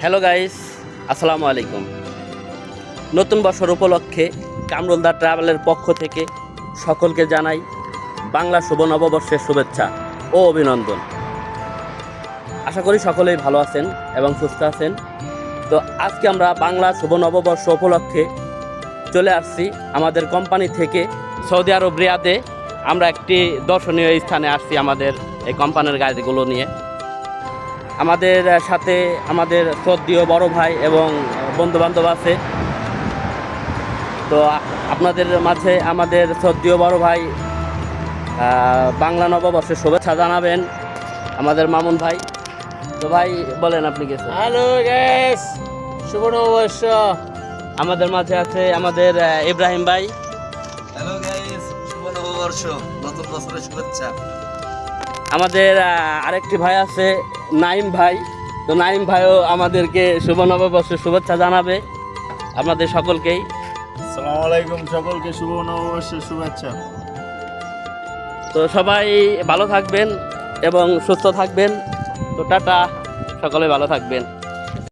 Hello guys, আসসালামু আলাইকুম। নতুন বছর উপলক্ষে কামরুলদা ট্রাভেলের পক্ষ থেকে সকলকে জানাই বাংলা শুভ নববর্ষের শুভেচ্ছা ও অভিনন্দন। আশা করি সকলেই ভালো আছেন এবং সুস্থ আছেন। তো আজকে আমরা বাংলা শুভ নববর্ষ উপলক্ষে চলে আসছি আমাদের কোম্পানি থেকে সৌদি আরব রিয়াদে। আমরা একটি দর্শনীয় স্থানে আসছি আমাদের এই কোম্পানির গাড়িগুলো নিয়ে। আমাদের সাথে আমাদের শ্রদ্ধেয় বড় ভাই এবং বন্ধুবান্ধব আছে। তো আপনাদের মাঝে আমাদের শ্রদ্ধেয় বড় ভাই বাংলা নববর্ষের শুভেচ্ছা জানাবেন আমাদের মামুন ভাই। তো ভাই বলেন আপনি কিছু। হ্যালো গাইস, শুভ নববর্ষ। আমাদের মাঝে আছে আমাদের ইব্রাহিম ভাই। হ্যালো গাইস, শুভ নববর্ষ, নতুন বছরের শুভেচ্ছা। আমাদের আরেকটি ভাই আছে নাইম ভাই। তো নাইম ভাইও আমাদেরকে শুভ নববর্ষের শুভেচ্ছা জানাবে আপনাদের সকলকেই। আসসালামু আলাইকুম, সকলকে শুভ নববর্ষের শুভেচ্ছা। তো সবাই ভালো থাকবেন এবং সুস্থ থাকবেন। তো টাটা, সকলে ভালো থাকবেন।